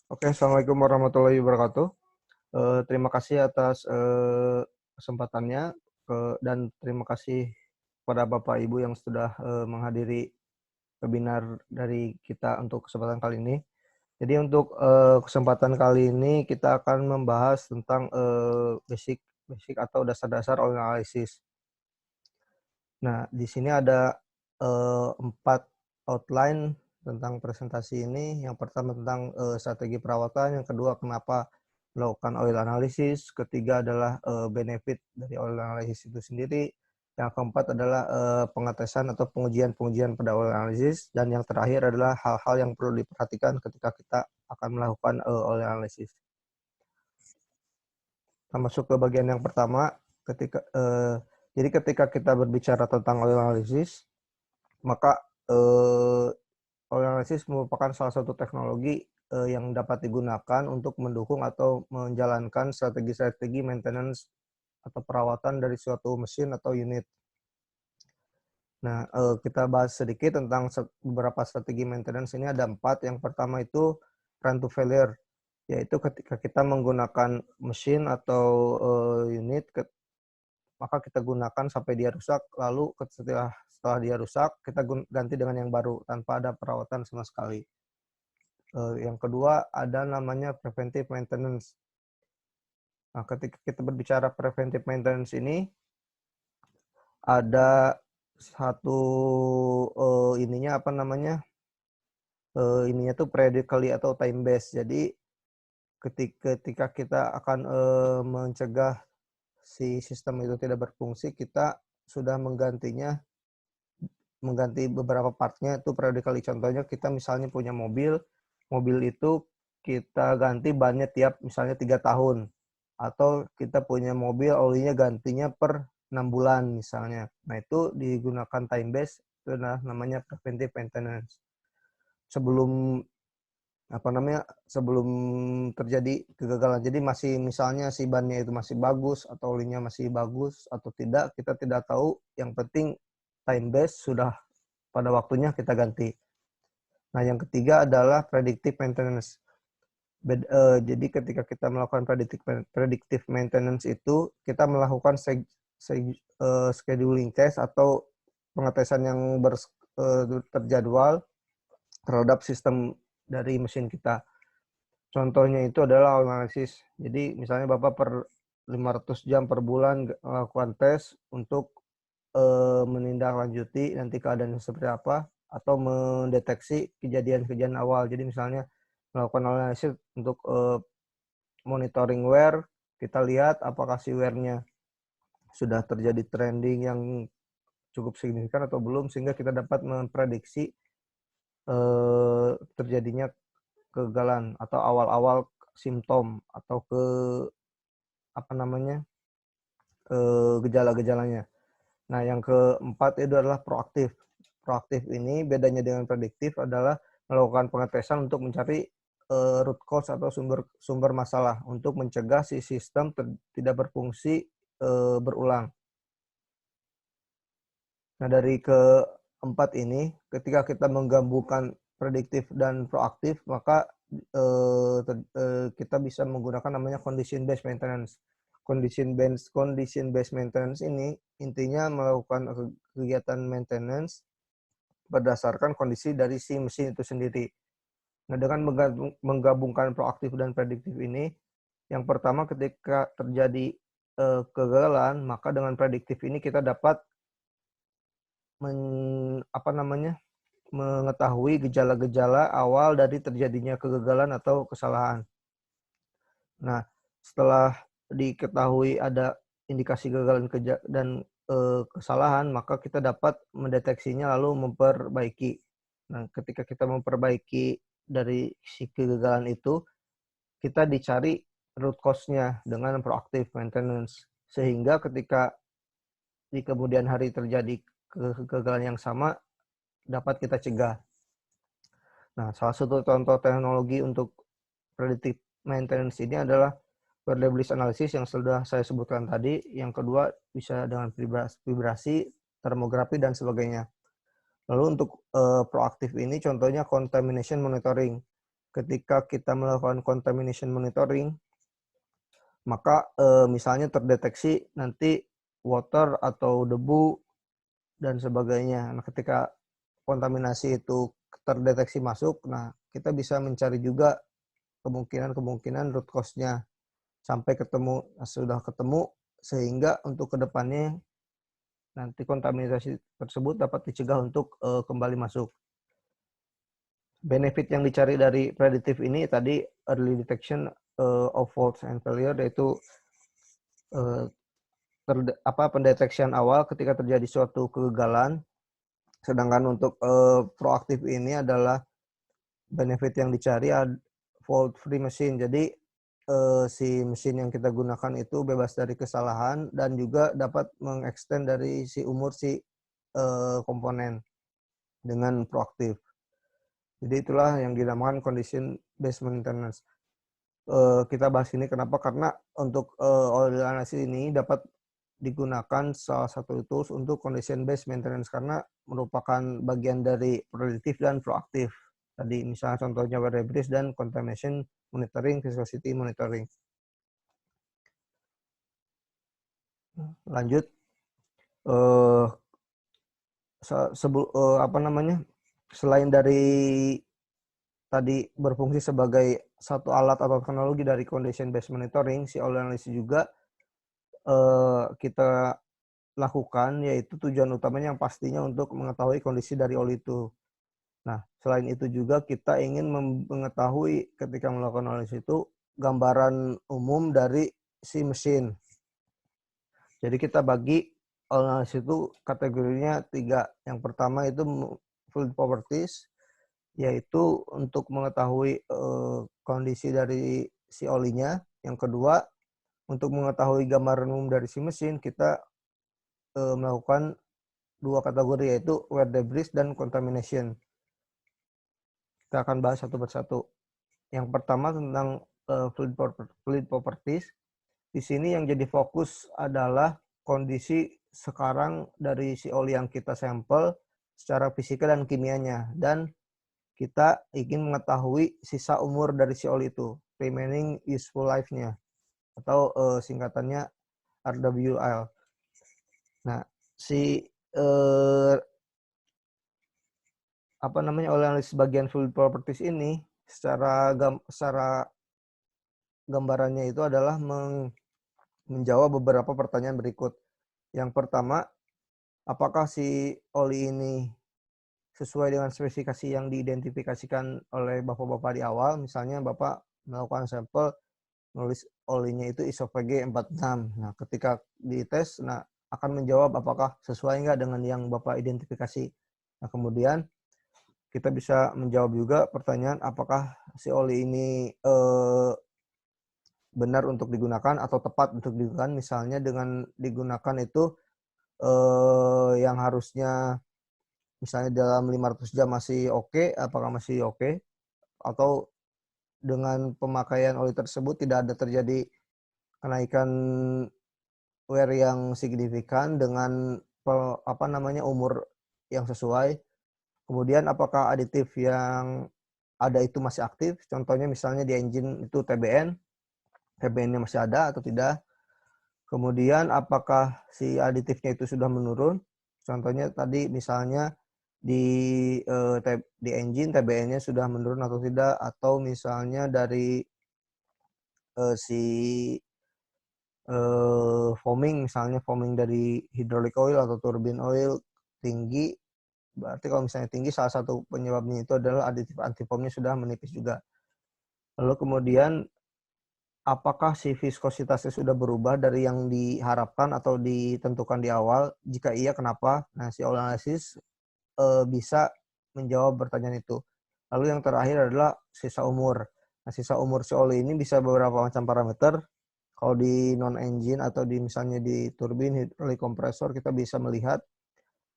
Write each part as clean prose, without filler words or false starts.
Oke, Assalamualaikum warahmatullahi wabarakatuh. Terima kasih atas kesempatannya dan terima kasih kepada Bapak Ibu yang sudah menghadiri webinar dari kita untuk kesempatan kali ini. Jadi untuk kesempatan kali ini kita akan membahas tentang basic basic atau dasar-dasar oil analysis. Nah, di sini ada 4 outline tentang presentasi ini. Yang pertama tentang strategi perawatan, yang kedua kenapa melakukan oil analysis, ketiga adalah benefit dari oil analysis itu sendiri, yang keempat adalah pengetesan atau pengujian-pengujian pada oil analysis, dan yang terakhir adalah hal-hal yang perlu diperhatikan ketika kita akan melakukan oil analysis. Kita masuk ke bagian yang pertama, jadi ketika kita berbicara tentang oil analysis, maka oil analysis merupakan salah satu teknologi yang dapat digunakan untuk mendukung atau menjalankan strategi-strategi maintenance atau perawatan dari suatu mesin atau unit. Nah, kita bahas sedikit tentang beberapa strategi maintenance ini. Ada 4. Yang pertama itu run to failure, yaitu ketika kita menggunakan mesin atau unit, maka kita gunakan sampai dia rusak, lalu setelah dia rusak, kita ganti dengan yang baru tanpa ada perawatan sama sekali. Yang kedua ada namanya preventive maintenance. Nah, ketika kita berbicara preventive maintenance ini, ada satu ininya apa namanya? Ininya tuh periodically atau time based. Jadi ketika kita akan mencegah si sistem itu tidak berfungsi, kita sudah mengganti beberapa partnya itu periodically. Contohnya kita misalnya punya mobil itu kita ganti bannya tiap misalnya 3 tahun. Atau kita punya mobil olinya gantinya per 6 bulan misalnya. Nah, itu digunakan time base, itu namanya preventive maintenance. Sebelum terjadi kegagalan. Jadi misalnya si bannya itu masih bagus atau olinya masih bagus atau tidak, kita tidak tahu. Yang penting time base sudah pada waktunya kita ganti. Nah, yang ketiga adalah predictive maintenance. Jadi ketika kita melakukan predictive maintenance itu, kita melakukan scheduling test atau pengetesan yang terjadwal terhadap sistem dari mesin kita. Contohnya itu adalah analisis. Jadi misalnya Bapak per 500 jam per bulan melakukan tes untuk menindaklanjuti nanti keadaannya seperti apa, atau mendeteksi kejadian-kejadian awal. Jadi misalnya melakukan analisis untuk monitoring wear, kita lihat apakah si wear-nya sudah terjadi trending yang cukup signifikan atau belum, sehingga kita dapat memprediksi terjadinya kegagalan atau awal-awal simptom atau gejala-gejalanya. Nah, yang keempat itu adalah proaktif. Proaktif ini bedanya dengan prediktif adalah melakukan pengetesan untuk mencari root cause atau sumber masalah untuk mencegah si sistem tidak berfungsi berulang. Nah, dari keempat ini, ketika kita menggabungkan prediktif dan proaktif, maka kita bisa menggunakan namanya condition based maintenance. Condition based maintenance ini intinya melakukan kegiatan maintenance berdasarkan kondisi dari si mesin itu sendiri. Nah, dengan menggabungkan proaktif dan prediktif ini, yang pertama ketika terjadi kegagalan, maka dengan prediktif ini kita dapat mengetahui gejala-gejala awal dari terjadinya kegagalan atau kesalahan. Nah, setelah diketahui ada indikasi kegagalan dan kesalahan, maka kita dapat mendeteksinya lalu memperbaiki. Nah, ketika kita memperbaiki dari si kegagalan itu, kita dicari root cause-nya dengan proactive maintenance. Sehingga ketika di kemudian hari terjadi kegagalan yang sama, dapat kita cegah. Nah, salah satu contoh teknologi untuk predictive maintenance ini adalah variability analysis yang sudah saya sebutkan tadi. Yang kedua bisa dengan vibrasi, termografi, dan sebagainya. Lalu untuk proaktif ini contohnya contamination monitoring. ketika kita melakukan contamination monitoring, maka misalnya terdeteksi nanti water atau debu dan sebagainya. Nah, ketika kontaminasi itu terdeteksi masuk, nah kita bisa mencari juga kemungkinan root cause-nya sampai ketemu, sudah ketemu, sehingga untuk kedepannya nanti kontaminasi tersebut dapat dicegah untuk kembali masuk. Benefit yang dicari dari predictive ini tadi early detection of faults and failure, yaitu pendeteksian awal ketika terjadi suatu kegagalan. Sedangkan untuk proaktif ini adalah benefit yang dicari fault free machine. Jadi si mesin yang kita gunakan itu bebas dari kesalahan dan juga dapat mengextend dari si umur si komponen dengan proaktif. Jadi itulah yang dinamakan condition based maintenance. Kita bahas ini kenapa? Karena untuk oil analysis ini dapat digunakan salah satu tools untuk condition based maintenance karena merupakan bagian dari prediktif dan proaktif. Tadi misalnya contohnya weather debris dan contamination monitoring, viscosity monitoring. Lanjut, selain dari tadi berfungsi sebagai satu alat atau teknologi dari condition based monitoring, si oil analysis juga kita lakukan, yaitu tujuan utamanya yang pastinya untuk mengetahui kondisi dari oli itu. Nah, selain itu juga kita ingin mengetahui ketika melakukan analisis itu gambaran umum dari si mesin. Jadi kita bagi analisis itu kategorinya 3. Yang pertama itu fluid properties, yaitu untuk mengetahui kondisi dari si olinya. Yang kedua, untuk mengetahui gambaran umum dari si mesin, kita melakukan 2 kategori, yaitu wear debris dan contamination. Kita akan bahas satu persatu. Yang pertama tentang fluid properties. Di sini yang jadi fokus adalah kondisi sekarang dari si oli yang kita sampel secara fisika dan kimianya, dan kita ingin mengetahui sisa umur dari si oli itu, remaining useful life-nya, atau singkatannya RWL. Nah, si oil analysis bagian fluid properties ini secara gambarannya itu adalah menjawab beberapa pertanyaan berikut. Yang pertama, apakah si oli ini sesuai dengan spesifikasi yang diidentifikasikan oleh bapak-bapak di awal? Misalnya bapak melakukan sampel, nulis olinya itu isopG 46. Nah, ketika dites, akan menjawab apakah sesuai nggak dengan yang bapak identifikasi. Nah, kemudian kita bisa menjawab juga pertanyaan apakah si oli ini benar untuk digunakan atau tepat untuk digunakan. Misalnya dengan digunakan itu yang harusnya misalnya dalam 500 jam masih oke, apakah masih oke, atau dengan pemakaian oli tersebut tidak ada terjadi kenaikan wear yang signifikan dengan umur yang sesuai. Kemudian apakah aditif yang ada itu masih aktif, contohnya misalnya di engine itu TBN-nya masih ada atau tidak. Kemudian apakah si aditifnya itu sudah menurun, contohnya tadi misalnya di engine TBN-nya sudah menurun atau tidak, atau misalnya dari si foaming, misalnya foaming dari hydraulic oil atau turbine oil tinggi, berarti kalau misalnya tinggi salah satu penyebabnya itu adalah aditif antifoamnya sudah menipis juga. Lalu kemudian apakah si viskositasnya sudah berubah dari yang diharapkan atau ditentukan di awal? Jika iya, kenapa? Nah, si oil analysis bisa menjawab pertanyaan itu. Lalu yang terakhir adalah sisa umur. Nah, sisa umur si oli ini bisa beberapa macam parameter. Kalau di non-engine atau misalnya di turbin hydraulic kompresor, kita bisa melihat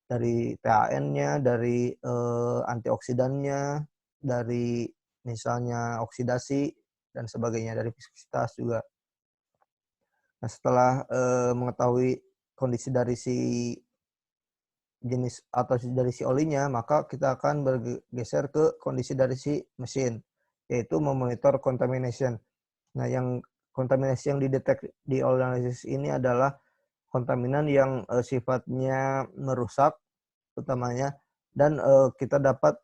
dari TAN-nya, dari antioksidannya, dari misalnya oksidasi, dan sebagainya, dari viskositas juga. Nah, setelah mengetahui kondisi dari si jenis atau dari si olinya, maka kita akan bergeser ke kondisi dari si mesin. yaitu memonitor contamination. Nah, yang kontaminasi yang dideteksi di oil analysis ini adalah kontaminan yang sifatnya merusak utamanya, dan kita dapat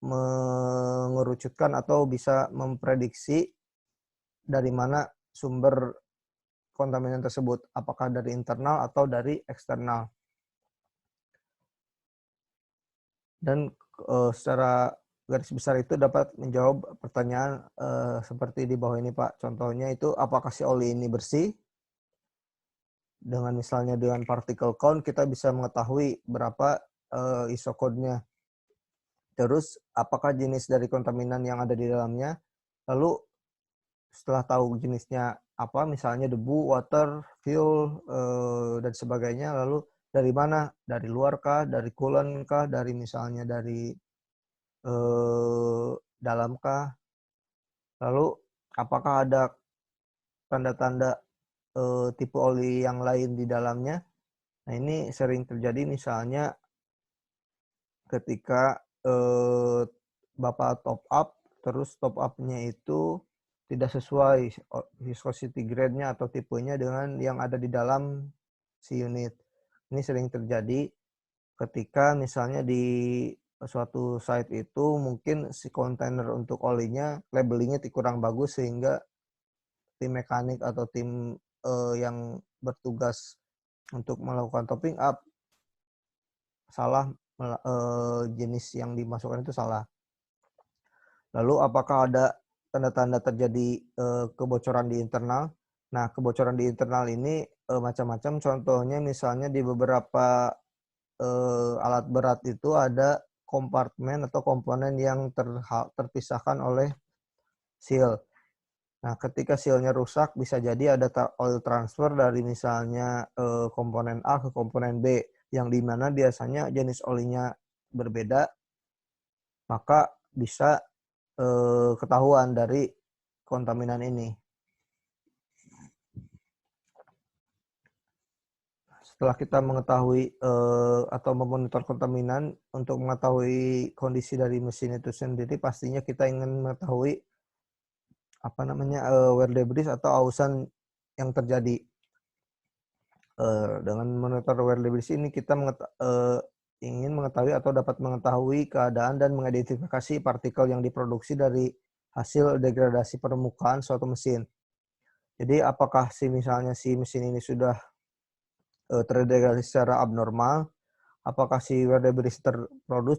mengerucutkan atau bisa memprediksi dari mana sumber kontaminan tersebut, apakah dari internal atau dari eksternal. Dan secara garis besar itu dapat menjawab pertanyaan seperti di bawah ini, Pak. Contohnya itu, apakah si oli ini bersih? Dengan misalnya dengan particle count kita bisa mengetahui berapa ISO code-nya. Terus apakah jenis dari kontaminan yang ada di dalamnya? Lalu setelah tahu jenisnya apa, misalnya debu, water, fuel, dan sebagainya, lalu dari mana? Dari luar kah? Dari coolant kah? Dari misalnya dari dalam kah? Lalu apakah ada tanda-tanda tipe oli yang lain di dalamnya? Nah, ini sering terjadi misalnya ketika Bapak top up, terus top up-nya itu tidak sesuai viscosity grade-nya atau tipenya dengan yang ada di dalam si unit. Ini sering terjadi ketika misalnya di suatu site itu mungkin si kontainer untuk olinya labelingnya kurang bagus, sehingga tim mekanik atau tim yang bertugas untuk melakukan topping up salah, jenis yang dimasukkan itu salah. Lalu apakah ada tanda-tanda terjadi kebocoran di internal? Nah, kebocoran di internal ini macam-macam. Contohnya misalnya di beberapa alat berat itu ada kompartemen atau komponen yang terpisahkan oleh seal. Nah, ketika sealnya rusak, bisa jadi ada oil transfer dari misalnya komponen A ke komponen B, yang dimana biasanya jenis olinya berbeda, maka bisa ketahuan dari kontaminan ini. Setelah kita mengetahui atau memonitor kontaminan, untuk mengetahui kondisi dari mesin itu sendiri, pastinya kita ingin mengetahui wear debris atau ausan yang terjadi. Dengan monitor wear debris ini kita ingin mengetahui atau dapat mengetahui keadaan dan mengidentifikasi partikel yang diproduksi dari hasil degradasi permukaan suatu mesin. Jadi apakah misalnya si mesin ini sudah terdegradasi secara abnormal, apakah si wear debris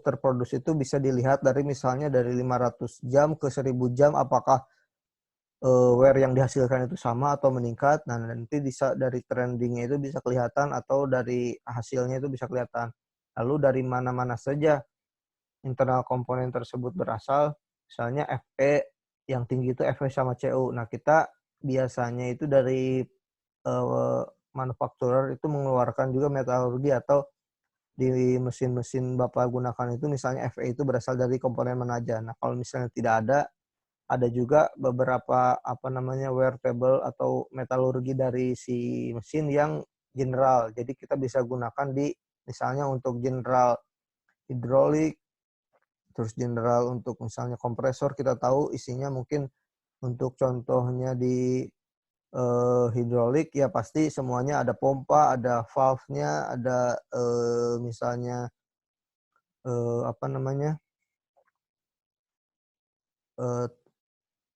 terproduksi itu bisa dilihat dari misalnya dari 500 jam ke 1000 jam, apakah wear yang dihasilkan itu sama atau meningkat. Nah, nanti bisa dari trendingnya itu bisa kelihatan, atau dari hasilnya itu bisa kelihatan. Lalu dari mana-mana saja internal komponen tersebut berasal, misalnya Fe yang tinggi itu Fe sama Cu. Nah, kita biasanya itu dari manufakturer itu mengeluarkan juga metalurgi, atau di mesin-mesin Bapak gunakan itu misalnya Fe itu berasal dari komponen mana aja. Nah, kalau misalnya tidak ada juga beberapa wear table atau metalurgi dari si mesin yang general. Jadi kita bisa gunakan di misalnya untuk general hidrolik, terus general untuk misalnya kompresor, kita tahu isinya mungkin untuk contohnya di hidrolik ya pasti semuanya ada pompa, ada valve-nya, ada misalnya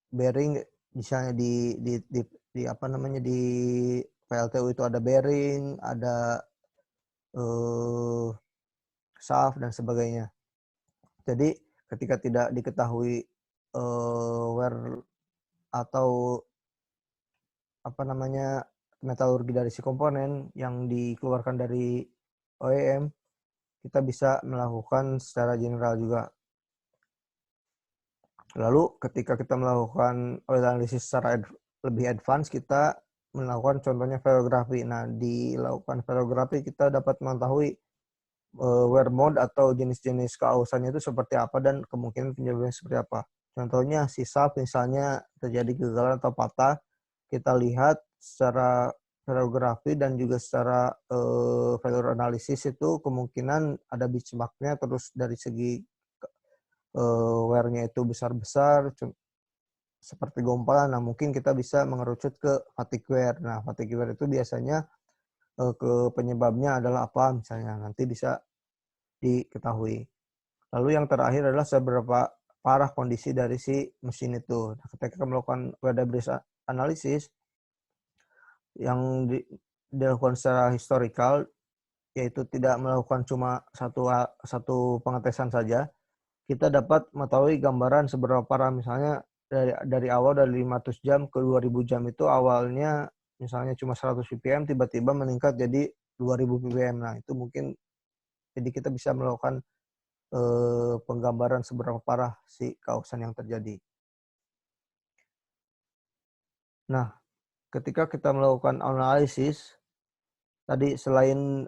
bearing, misalnya di PLTU itu ada bearing, ada shaft dan sebagainya. Jadi ketika tidak diketahui wear atau metalurgi dari si komponen yang dikeluarkan dari OEM, kita bisa melakukan secara general juga. Lalu ketika kita melakukan oil analysis secara lebih advance, kita melakukan contohnya variography. Nah, dilakukan variography kita dapat mengetahui wear mode atau jenis-jenis keausannya itu seperti apa dan kemungkinan penyebabnya seperti apa. Contohnya si shaft misalnya terjadi kegagalan atau patah, kita lihat secara variografi dan juga secara failure analysis itu kemungkinan ada benchmark-nya, terus dari segi wear-nya itu besar-besar, seperti gumpalan. Nah, mungkin kita bisa mengerucut ke fatigue wear. Nah, fatigue wear itu biasanya ke penyebabnya adalah apa misalnya, nanti bisa diketahui. Lalu yang terakhir adalah seberapa parah kondisi dari si mesin itu. Nah, ketika kita melakukan weather-based analysis yang dilakukan secara historical, yaitu tidak melakukan cuma satu pengetesan saja, kita dapat mengetahui gambaran seberapa parah. Misalnya dari awal dari 500 jam ke 2000 jam itu awalnya misalnya cuma 100 ppm, tiba-tiba meningkat jadi 2000 ppm. Nah, itu mungkin jadi kita bisa melakukan penggambaran seberapa parah si kausan yang terjadi. Nah, ketika kita melakukan analisis, tadi selain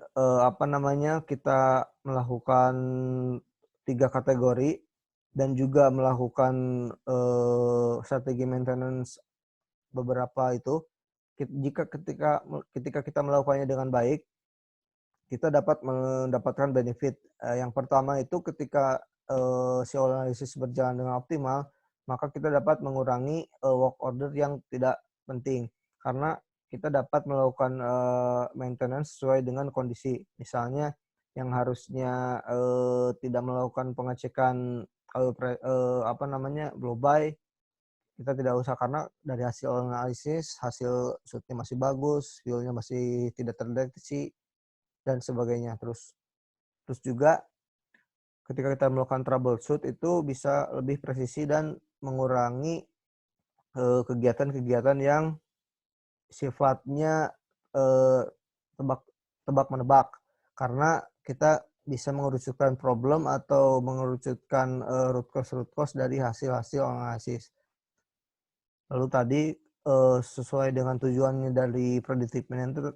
kita melakukan 3 kategori dan juga melakukan strategi maintenance beberapa itu, ketika kita melakukannya dengan baik, kita dapat mendapatkan benefit. Yang pertama itu ketika si analisis berjalan dengan optimal, maka kita dapat mengurangi work order yang tidak penting. Karena kita dapat melakukan maintenance sesuai dengan kondisi. Misalnya yang harusnya tidak melakukan pengecekan blow by, kita tidak usah karena dari hasil analisis, hasil shootnya masih bagus, fuelnya masih tidak terdeteksi, dan sebagainya. Terus juga ketika kita melakukan troubleshoot itu bisa lebih presisi dan mengurangi kegiatan-kegiatan yang sifatnya tebak-menebak, karena kita bisa mengerucutkan problem atau mengerucutkan root cause dari hasil-hasil analisis. Lalu tadi sesuai dengan tujuannya dari predictive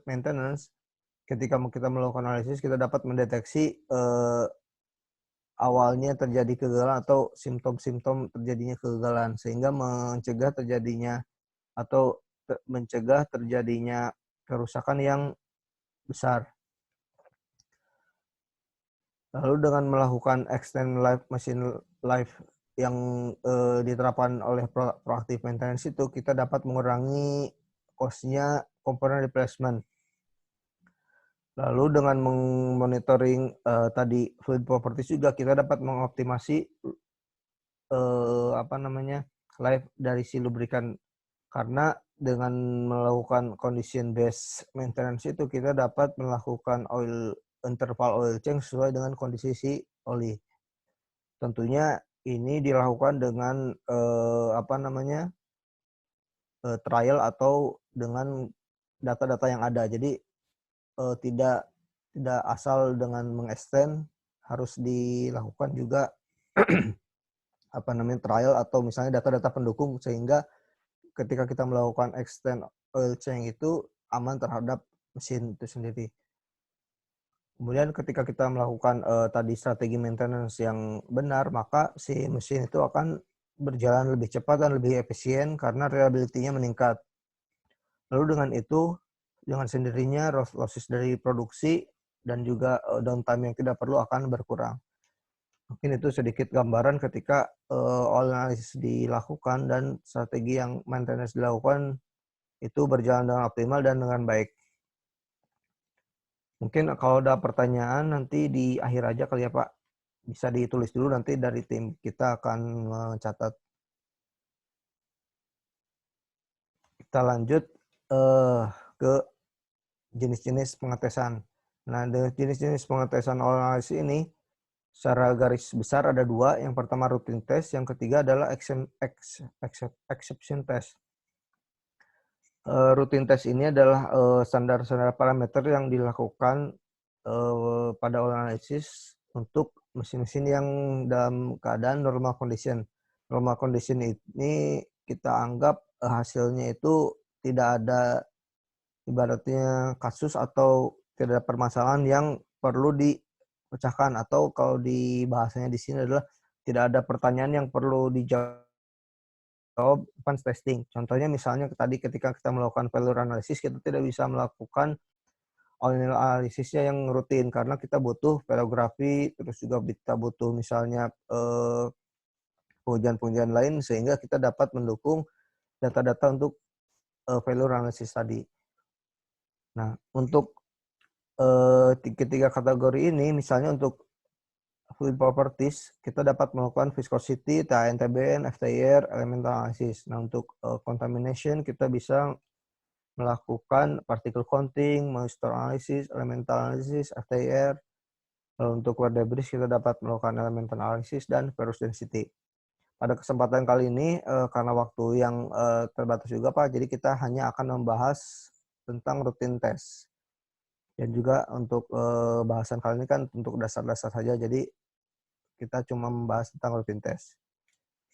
maintenance, ketika kita melakukan analisis, kita dapat mendeteksi awalnya terjadi kegagalan atau simptom-simptom terjadinya kegagalan, sehingga mencegah terjadinya kerusakan yang besar. Lalu dengan melakukan extend machine life yang diterapkan oleh proactive maintenance itu, kita dapat mengurangi cost-nya komponen replacement. Lalu dengan monitoring tadi fluid properties juga, kita dapat mengoptimasi life dari si lubrikan. Karena dengan melakukan condition based maintenance itu, kita dapat melakukan interval oil change sesuai dengan kondisi si oli. Tentunya ini dilakukan dengan trial atau dengan data-data yang ada. Jadi tidak asal dengan mengextend, harus dilakukan juga trial atau misalnya data-data pendukung, sehingga ketika kita melakukan extend oil change itu aman terhadap mesin itu sendiri. Kemudian ketika kita melakukan tadi strategi maintenance yang benar, maka si mesin itu akan berjalan lebih cepat dan lebih efisien karena reliability-nya meningkat. Lalu dengan itu, dengan sendirinya losses dari produksi dan juga downtime yang tidak perlu akan berkurang. Mungkin itu sedikit gambaran ketika oil analysis dilakukan dan strategi yang maintenance dilakukan itu berjalan dengan optimal dan dengan baik. Mungkin kalau ada pertanyaan nanti di akhir aja kali ya Pak. Bisa ditulis dulu, nanti dari tim kita akan mencatat. Kita lanjut ke jenis-jenis pengetesan. Nah, dengan jenis-jenis pengetesan oil analysis ini, secara garis besar ada 2. Yang pertama routine test, yang ketiga adalah exception test. Routine test ini adalah standar-standar parameter yang dilakukan pada oil analysis untuk mesin-mesin yang dalam keadaan normal condition. Normal condition ini kita anggap hasilnya itu tidak ada ibaratnya kasus atau tidak ada permasalahan yang perlu dipecahkan, atau kalau di bahasanya di sini adalah tidak ada pertanyaan yang perlu dijawab advance testing. Contohnya misalnya tadi ketika kita melakukan failure analysis, kita tidak bisa melakukan oil analisisnya yang rutin karena kita butuh perografi, terus juga kita butuh misalnya pengujian-pengujian lain, sehingga kita dapat mendukung data-data untuk value analysis tadi. Nah, untuk ketiga kategori ini, misalnya untuk fluid properties, kita dapat melakukan viscosity, TNTBN, FTIR, elemental analysis. Nah, untuk contamination, kita bisa melakukan particle counting, moisture analysis, elemental analysis, FTIR. Lalu untuk wear debris, kita dapat melakukan elemental analysis dan porous density. Pada kesempatan kali ini, karena waktu yang terbatas juga, Pak, jadi kita hanya akan membahas tentang routine test. Dan juga untuk bahasan kali ini kan untuk dasar-dasar saja, jadi kita cuma membahas tentang routine test.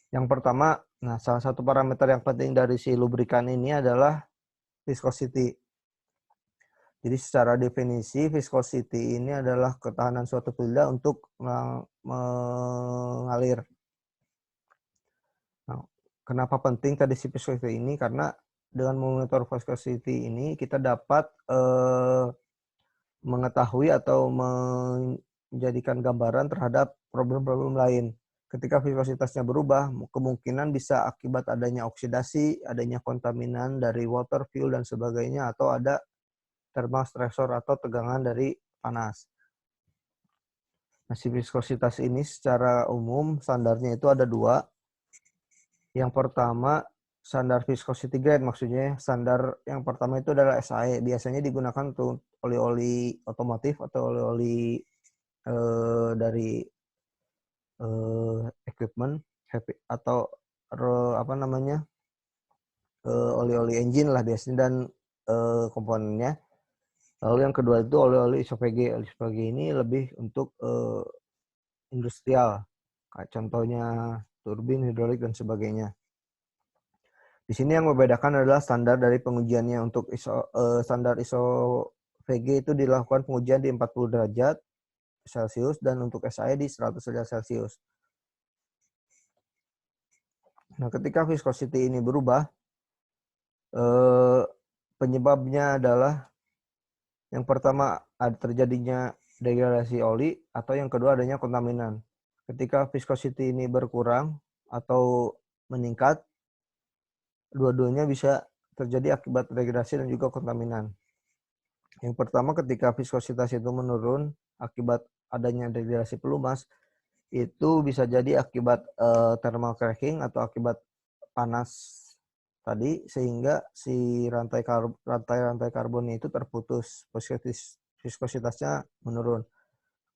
Yang pertama, nah salah satu parameter yang penting dari si lubrikan ini adalah viscosity. Jadi secara definisi, viscosity ini adalah ketahanan suatu fluida untuk mengalir. Nah, kenapa penting tadi si viscosity ini? Karena dengan memonitor viscosity ini, kita dapat mengetahui atau menjadikan gambaran terhadap problem-problem lain. Ketika viskositasnya berubah, kemungkinan bisa akibat adanya oksidasi, adanya kontaminan dari water, fuel, dan sebagainya, atau ada thermal stressor atau tegangan dari panas. Nah, si viskositas ini secara umum standarnya itu ada dua. Yang pertama, standar viscosity grade, maksudnya standar yang pertama itu adalah SAE. Biasanya digunakan untuk oli-oli otomotif atau oli-oli dari equipment atau apa namanya oli-oli engine lah biasanya dan komponennya. Lalu yang kedua itu oli-oli ISOVG. ISOVG ini lebih untuk industrial, kayak contohnya turbin, hidrolik, dan sebagainya. Di sini yang membedakan adalah standar dari pengujiannya. Untuk standar ISOVG itu dilakukan pengujian di 40 derajat Celcius dan untuk SAE di 100 derajat Celcius. Nah, ketika viscosity ini berubah, penyebabnya adalah yang pertama ada terjadinya degradasi oli atau yang kedua adanya kontaminan. Ketika viscosity ini berkurang atau meningkat, dua-duanya bisa terjadi akibat degradasi dan juga kontaminan. Yang pertama, ketika viskositas itu menurun akibat adanya degradasi pelumas, itu bisa jadi akibat thermal cracking atau akibat panas tadi, sehingga si rantai karbonnya itu terputus, viskositasnya menurun.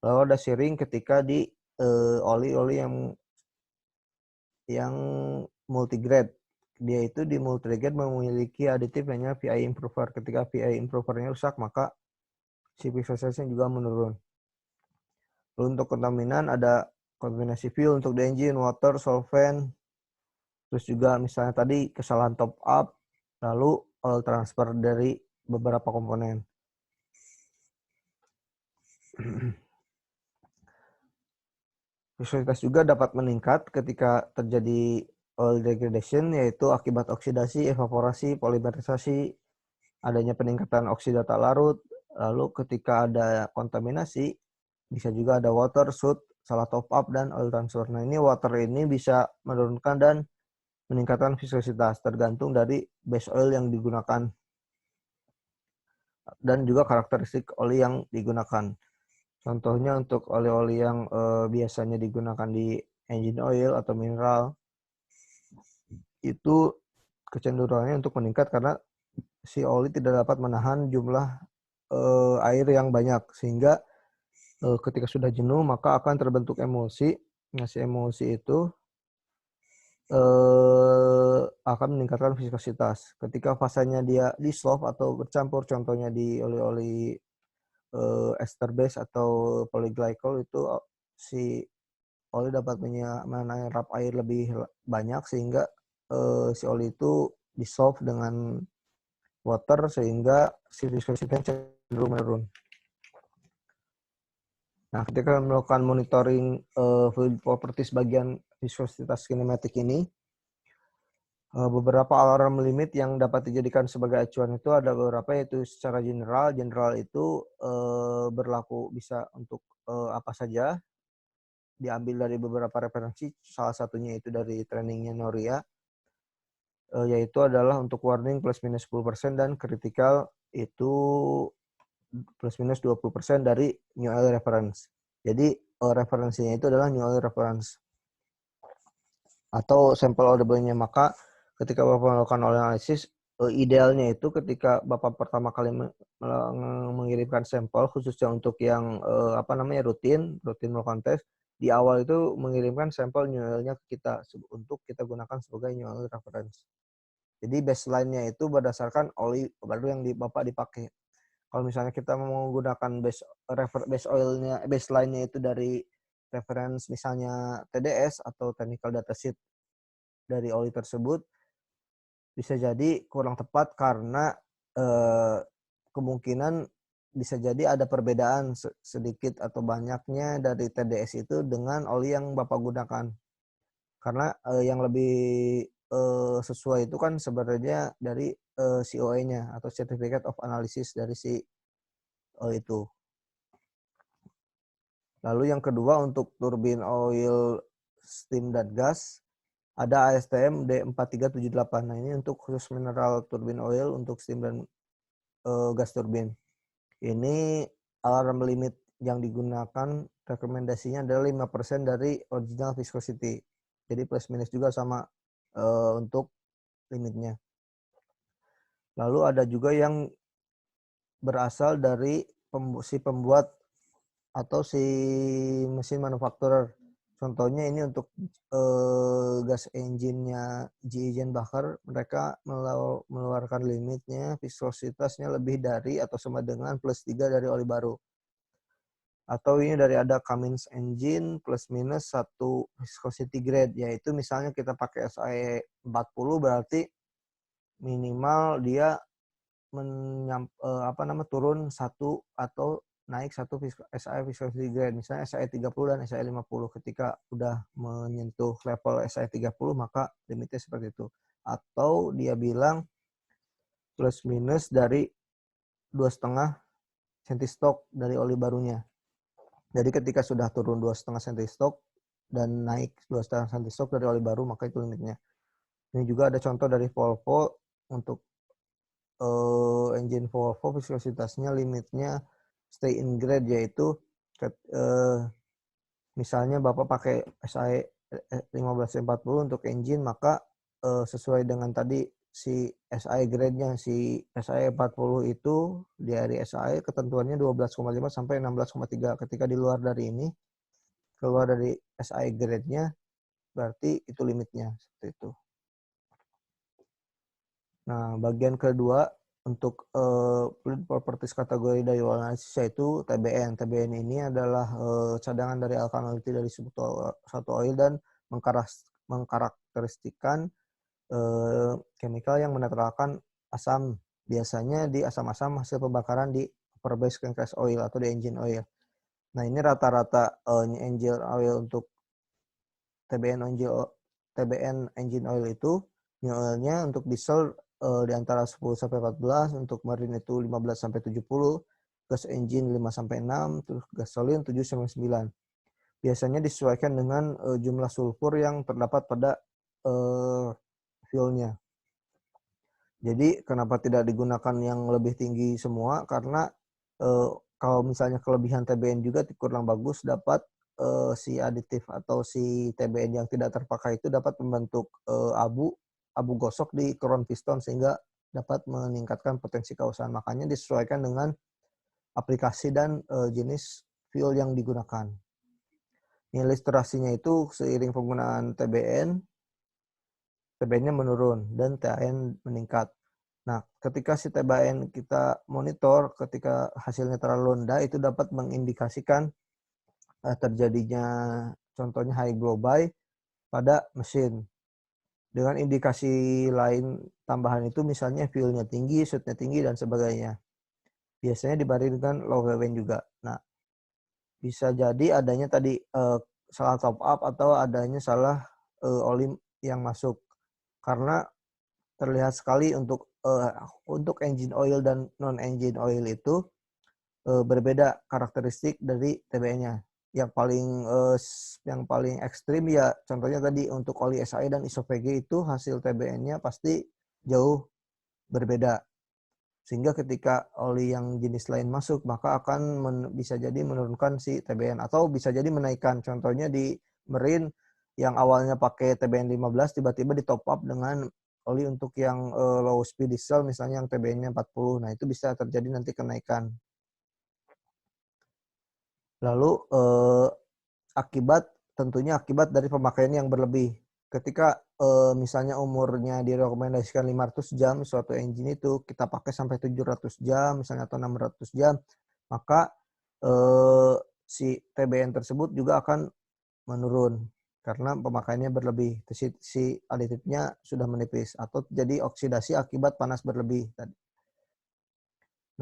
Lalu ada shearing ketika di oli-oli yang multigrade. Dia itu di multigrade memiliki aditif namanya VI improver. Ketika VI improvernya rusak, maka si viskositasnya juga menurun. Lalu untuk kontaminan ada kontaminasi fuel untuk the engine, water, solvent, terus juga misalnya tadi kesalahan top up, lalu oil transfer dari beberapa komponen. Viskositas juga dapat meningkat ketika terjadi oil degradation, yaitu akibat oksidasi, evaporasi, polimerisasi, adanya peningkatan oksidata larut. Lalu ketika ada kontaminasi, bisa juga ada water, soot, salah top up, dan oil transfer. Nah, ini water ini bisa menurunkan dan meningkatkan viskositas tergantung dari base oil yang digunakan dan juga karakteristik oli yang digunakan. Contohnya untuk oli-oli yang biasanya digunakan di engine oil atau mineral, itu kecenderungannya untuk meningkat karena si oli tidak dapat menahan jumlah air yang banyak, sehingga ketika sudah jenuh maka akan terbentuk emulsi. Nah, si emulsi itu akan meningkatkan viskositas. Ketika fasanya dia dissolve atau bercampur, contohnya di oli-oli ester base atau polyglycol, itu si oli dapat menyerap air lebih banyak sehingga si oli itu dissolve dengan water sehingga si viskositasnya cenderung menurun. Nah, ketika melakukan monitoring fluid properties bagian viskositas kinematik ini, beberapa alarm limit yang dapat dijadikan sebagai acuan itu ada beberapa, yaitu secara general. General itu berlaku bisa untuk apa saja, diambil dari beberapa referensi, salah satunya itu dari trainingnya Noria. yaitu adalah untuk warning plus minus 10% dan critical itu plus minus 20% dari new oil reference. Jadi referensinya itu adalah new oil reference atau sampel audible-nya. Maka ketika Bapak melakukan oil analysis, idealnya itu ketika Bapak pertama kali mengirimkan sampel, khususnya untuk yang rutin melakukan tes, di awal itu mengirimkan sampel new oil-nya ke kita untuk kita gunakan sebagai new oil reference. Jadi baseline-nya itu berdasarkan oli baru yang Bapak dipakai. Kalau misalnya kita mau menggunakan baseline-nya itu dari reference misalnya TDS atau technical datasheet dari oli tersebut, bisa jadi kurang tepat karena kemungkinan bisa jadi ada perbedaan sedikit atau banyaknya dari TDS itu dengan oli yang Bapak gunakan. Karena yang lebih sesuai itu kan sebenarnya dari COA-nya atau Certificate of Analysis dari si itu. Lalu yang kedua untuk turbin oil, steam dan gas, ada ASTM D4378. Nah, ini untuk khusus mineral turbin oil untuk steam dan gas turbin. Ini alarm limit yang digunakan rekomendasinya adalah 5% dari original viscosity. Jadi plus minus juga sama untuk limitnya. Lalu ada juga yang berasal dari si pembuat atau si mesin manufakturer. Contohnya ini untuk gas engine-nya GE Jenbacher, mereka mengeluarkan limitnya, viskositasnya lebih dari atau sama dengan plus 3 dari oli baru. Atau ini dari ada Cummins engine plus minus 1 viscosity grade, yaitu misalnya kita pakai SAE 40 berarti minimal dia turun 1 atau naik 1 SAE viscosity grade. Misalnya SAE 30 dan SAE 50. Ketika udah menyentuh level SAE 30 maka limitnya seperti itu. Atau dia bilang plus minus dari 2,5 centistok dari oli barunya. Jadi ketika sudah turun 2,5 centistok dan naik 2,5 centistok dari oli baru maka itu limitnya. Ini juga ada contoh dari Volvo untuk engine Volvo viskositasnya limitnya stay in grade, yaitu misalnya Bapak pakai SAE 1540 untuk engine, maka sesuai dengan tadi si SAE grade-nya, si SAE 40 itu dari SAE ketentuannya 12,5 sampai 16,3. Ketika di luar dari ini, keluar dari SAE grade-nya, berarti itu limitnya seperti itu. Nah, bagian kedua untuk fluid properties kategori dari oil analysis yaitu TBN. TBN ini adalah cadangan dari alkalinity dari satu oil dan mengkarakteristikan chemical yang menetralkan asam. Biasanya di asam-asam hasil pembakaran di upper base crankcase oil atau di engine oil. Nah, ini rata-rata engine oil untuk TBN engine oil itu, new oilnya untuk diesel di antara 10 sampai 14, untuk marine itu 15 sampai 70, gas engine 5 sampai 6, terus gasolin 7 sampai 9. Biasanya disesuaikan dengan jumlah sulfur yang terdapat pada fuelnya. Jadi kenapa tidak digunakan yang lebih tinggi semua? Karena kalau misalnya kelebihan TBN juga kurang bagus, dapat si aditif atau si TBN yang tidak terpakai itu dapat membentuk abu gosok di crown piston sehingga dapat meningkatkan potensi kausan. Makanya disesuaikan dengan aplikasi dan jenis fuel yang digunakan. Ilustrasinya itu seiring penggunaan TBN-nya menurun dan TAN meningkat. Nah, ketika si TBN kita monitor, ketika hasilnya terlalu rendah, itu dapat mengindikasikan terjadinya contohnya high blow by pada mesin. Dengan indikasi lain tambahan itu misalnya fuelnya tinggi, shootnya tinggi, dan sebagainya. Biasanya dibarengi dengan low VWN juga. Nah, bisa jadi adanya tadi salah top up atau adanya salah oli yang masuk. Karena terlihat sekali untuk engine oil dan non engine oil itu berbeda karakteristik dari TBN-nya. yang paling ekstrim ya contohnya tadi untuk oli SAE dan isopG itu hasil TBN-nya pasti jauh berbeda. Sehingga ketika oli yang jenis lain masuk maka akan bisa jadi menurunkan si TBN atau bisa jadi menaikkan. Contohnya di Marine yang awalnya pakai TBN 15 tiba-tiba di top up dengan oli untuk yang low speed diesel misalnya yang TBN-nya 40. Nah, itu bisa terjadi nanti kenaikan. Lalu tentunya akibat dari pemakaian yang berlebih. Ketika misalnya umurnya direkomendasikan 500 jam suatu engine itu kita pakai sampai 700 jam misalnya atau 600 jam, maka si TBN tersebut juga akan menurun karena pemakaiannya berlebih. Si aditifnya sudah menipis atau jadi oksidasi akibat panas berlebih tadi.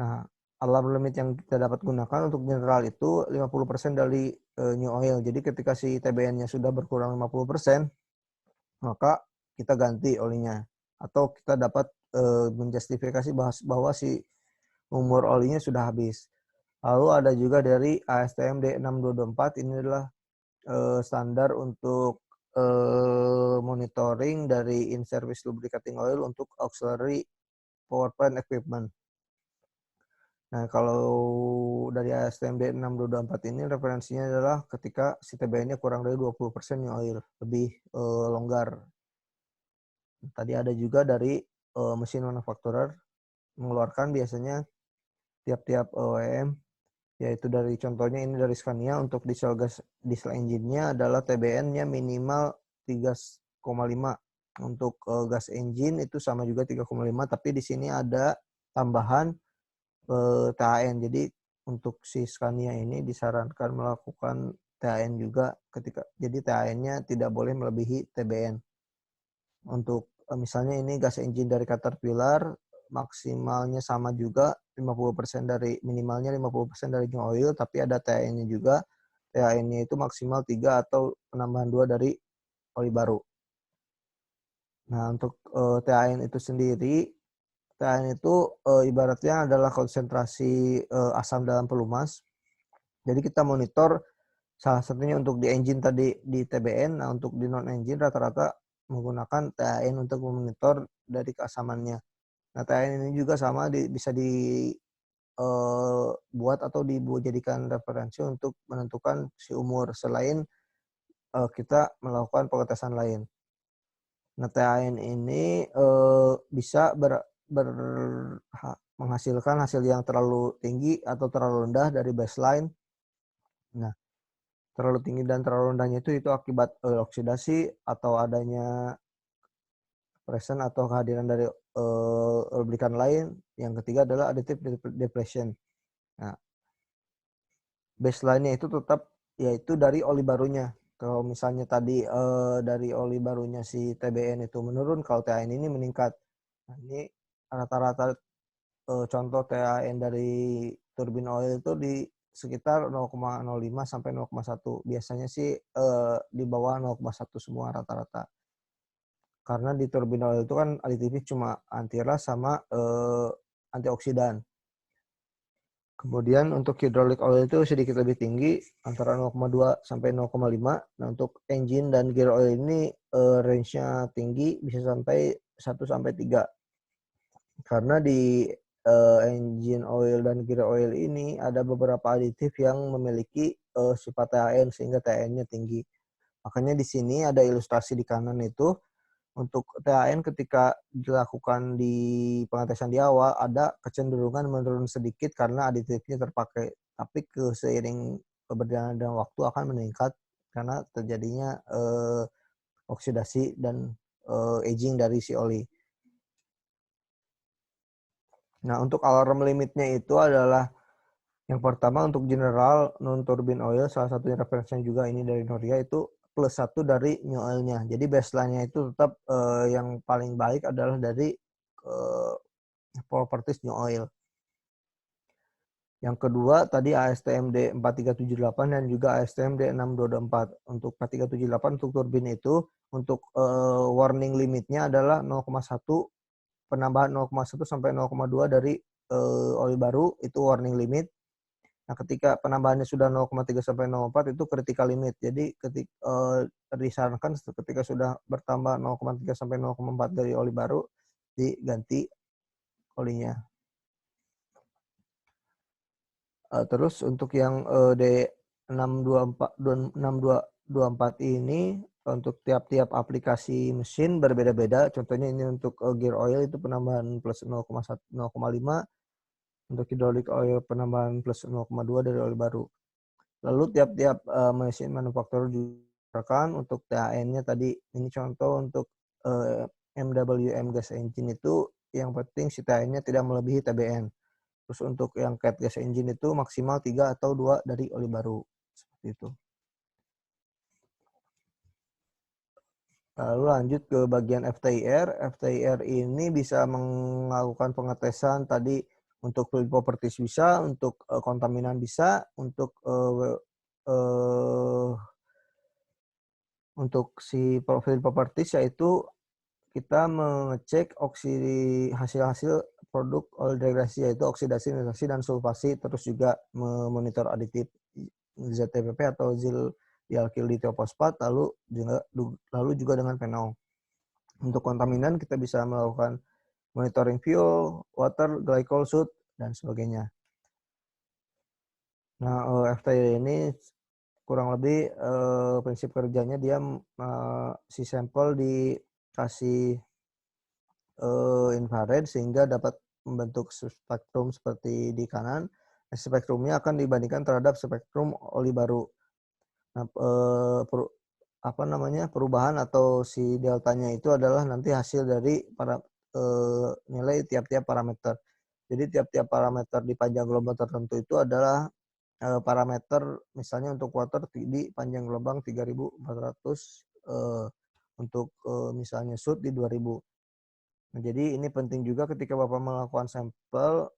Nah, alarm limit yang kita dapat gunakan untuk general itu 50% dari new oil. Jadi ketika si TBN-nya sudah berkurang 50%, maka kita ganti olinya. Atau kita dapat menjustifikasi bahwa si umur olinya sudah habis. Lalu ada juga dari ASTM D6224, ini adalah standar untuk monitoring dari in-service lubricating oil untuk auxiliary power plant equipment. Nah, kalau dari ASTM D6224 ini referensinya adalah ketika si TBN-nya kurang dari 20% new oil, lebih longgar. Tadi ada juga dari mesin manufacturer mengeluarkan biasanya tiap-tiap OEM, yaitu dari contohnya ini dari Scania untuk diesel engine-nya adalah TBN-nya minimal 3,5. Untuk gas engine itu sama juga 3,5, tapi di sini ada tambahan THN. Jadi untuk si Scania ini disarankan melakukan THN juga jadi THN-nya tidak boleh melebihi TBN. Untuk misalnya ini gas engine dari Caterpillar maksimalnya sama juga 50% dari minimalnya 50% dari new oil, tapi ada THN-nya juga. THN-nya itu maksimal 3 atau penambahan 2 dari oli baru. Nah, untuk THN itu sendiri, THN itu ibaratnya adalah konsentrasi asam dalam pelumas. Jadi kita monitor salah satunya untuk di engine tadi di TBN, nah untuk di non engine rata-rata menggunakan THN untuk memonitor dari keasamannya. Nah, THN ini juga sama bisa dibuat atau dijadikan referensi untuk menentukan si umur selain kita melakukan pengetesan lain. Nah, THN ini bisa menghasilkan hasil yang terlalu tinggi atau terlalu rendah dari baseline. Nah, terlalu tinggi dan terlalu rendahnya itu akibat oksidasi atau adanya present atau kehadiran dari lubrikan lain. Yang ketiga adalah additive depletion. Nah, baseline-nya itu tetap yaitu dari oli barunya. Kalau misalnya tadi dari oli barunya si TBN itu menurun, kalau THN ini meningkat. Nah, ini rata-rata contoh THN dari turbin oil itu di sekitar 0,05 sampai 0,1. Biasanya sih di bawah 0,1 semua rata-rata. Karena di turbin oil itu kan aditifnya cuma antiras sama antioksidan. Kemudian untuk hydraulic oil itu sedikit lebih tinggi, antara 0,2 sampai 0,5. Nah, untuk engine dan gear oil ini range-nya tinggi, bisa sampai 1 sampai 3. Karena di engine oil dan gear oil ini ada beberapa aditif yang memiliki sifat THN sehingga THN-nya tinggi. Makanya di sini ada ilustrasi di kanan itu untuk THN ketika dilakukan di pengetesan di awal ada kecenderungan menurun sedikit karena aditifnya terpakai. Tapi seiring berjalan dan waktu akan meningkat karena terjadinya oksidasi dan aging dari si oli. Nah, untuk alarm limitnya itu adalah yang pertama untuk general non-turbine oil, salah satunya referensinya juga ini dari Noria itu +1 dari new oil-nya. Jadi baseline-nya itu tetap yang paling baik adalah dari properties new oil. Yang kedua tadi ASTM D4378 dan juga ASTM D6224. Untuk 4378 untuk turbin itu untuk warning limitnya adalah 0,1 penambahan 0,1 sampai 0,2 dari oli baru itu warning limit. Nah, ketika penambahannya sudah 0,3 sampai 0,4 itu critical limit. Jadi disarankan ketika sudah bertambah 0,3 sampai 0,4 dari oli baru diganti olinya. Terus untuk yang D6224 ini untuk tiap-tiap aplikasi mesin berbeda-beda. Contohnya ini untuk gear oil itu penambahan plus 0,5, untuk hydraulic oil penambahan plus 0,2 dari oli baru. Lalu tiap-tiap mesin manufaktur juga untuk THN-nya tadi, ini contoh untuk MWM gas engine itu yang penting si THN-nya tidak melebihi TBN. Terus untuk yang cat gas engine itu maksimal 3 atau 2 dari oli baru. Seperti itu. Lalu lanjut ke bagian FTIR. FTIR ini bisa melakukan pengetesan tadi untuk fluid properties bisa, untuk kontaminan bisa, untuk si fluid properties yaitu kita mengecek hasil-hasil produk oil degradasi yaitu oksidasi, nitrisasi, dan sulfasi, terus juga memonitor aditif ZTPP atau zil dialkyl ditiofosfat, lalu juga dengan fenol. Untuk kontaminan kita bisa melakukan monitoring fuel, water, glycol, soot, dan sebagainya. Nah, FTI ini kurang lebih prinsip kerjanya dia si sampel dikasih infrared sehingga dapat membentuk spektrum seperti di kanan. Spektrumnya akan dibandingkan terhadap spektrum oli baru. Nah, perubahan atau si deltanya itu adalah nanti hasil dari nilai tiap-tiap parameter. Jadi tiap-tiap parameter di panjang gelombang tertentu itu adalah parameter misalnya untuk water di panjang gelombang 3.400, untuk misalnya soot di 2.000. Nah, jadi ini penting juga ketika Bapak melakukan sampel,